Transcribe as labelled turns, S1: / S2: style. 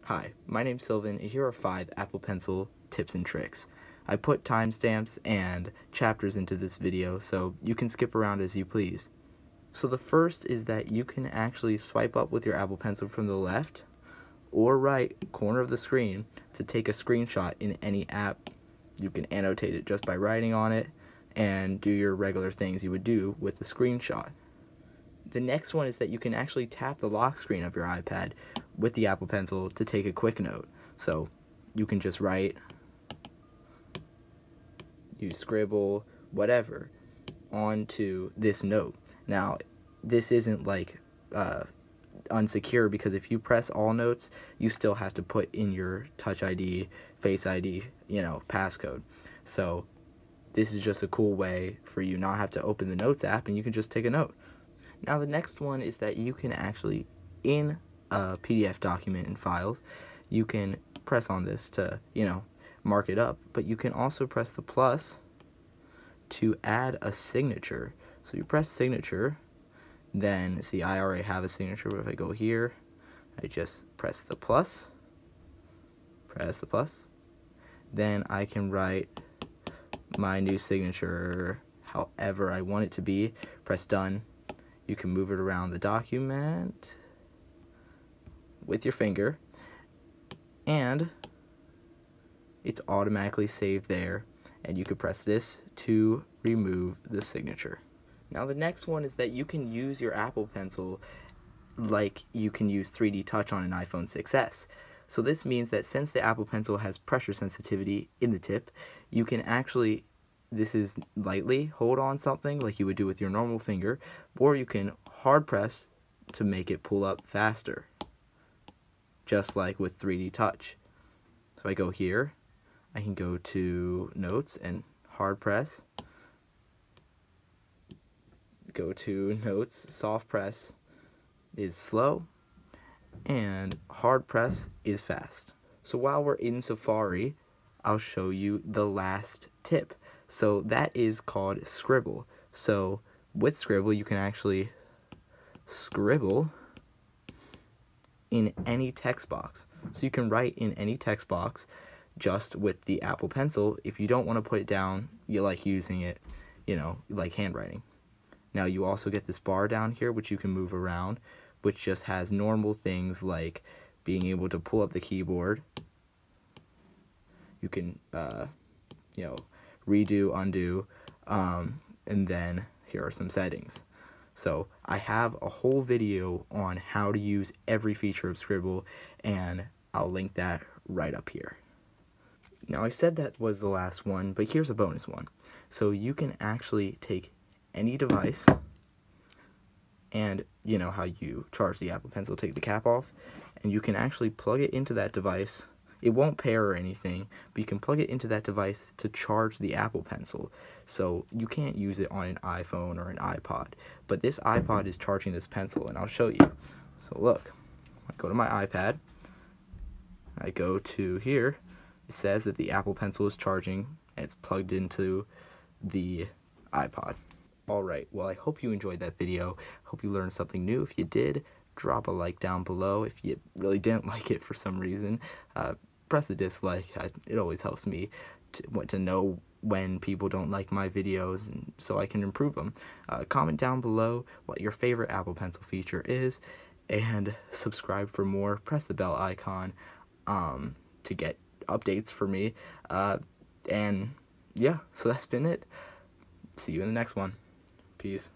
S1: Hi, my name's Sylvan, and here are 5 Apple Pencil tips and tricks. I put timestamps and chapters into this video, so you can skip around as you please. So the first is that you can actually swipe up with your Apple Pencil from the left or right corner of the screen to take a screenshot in any app. You can annotate it just by writing on it and do your regular things you would do with the screenshot. The next one is that you can actually tap the lock screen of your iPad with the Apple Pencil to take a quick note. So you can just write, use Scribble, whatever, onto this note. Now, this isn't like unsecure, because if you press all notes, you still have to put in your Touch ID, Face ID, passcode. So this is just a cool way for you not have to open the Notes app, and you can just take a note. Now the next one is that you can actually, in a PDF document and files, you can press on this to, mark it up, but you can also press the plus to add a signature. So you press signature, then, see, I already have a signature, but if I go here, I just press the plus, then I can write my new signature however I want it to be, press done. You can move it around the document with your finger, and it's automatically saved there, and you can press this to remove the signature. Now the next one is that you can use your Apple Pencil like you can use 3D Touch on an iPhone 6s. So this means that since the Apple Pencil has pressure sensitivity in the tip, you can actually, this is lightly hold on something like you would do with your normal finger, or you can hard press to make it pull up faster, just like with 3D Touch. So I go here, I can go to Notes and hard press, go to Notes, soft press is slow, and hard press is fast. So while we're in Safari, I'll show you the last tip. So that is called Scribble. So with Scribble, you can actually scribble in any text box. So you can write in any text box just with the Apple Pencil. If you don't want to put it down, you like using it, like handwriting. Now you also get this bar down here, which you can move around, which just has normal things like being able to pull up the keyboard. You can, redo, undo, and then here are some settings. So I have a whole video on how to use every feature of Scribble, and I'll link that right up here. Now I said that was the last one, but here's a bonus one. So you can actually take any device, and you know how you charge the Apple Pencil, take the cap off, and you can actually plug it into that device. It won't pair or anything, but you can plug it into that device to charge the Apple Pencil. So you can't use it on an iPhone or an iPod, but this iPod is charging this pencil, and I'll show you. So look, I go to my iPad, I go to here, it says that the Apple Pencil is charging, and it's plugged into the iPod. Alright, well, I hope you enjoyed that video. Hope you learned something new. If you did, drop a like down below. If you really didn't like it for some reason, press the dislike. It always helps me to know when people don't like my videos, and so I can improve them. Comment down below what your favorite Apple Pencil feature is, and subscribe for more. Press the bell icon to get updates for me. And yeah, so that's been it. See you in the next one. Peace.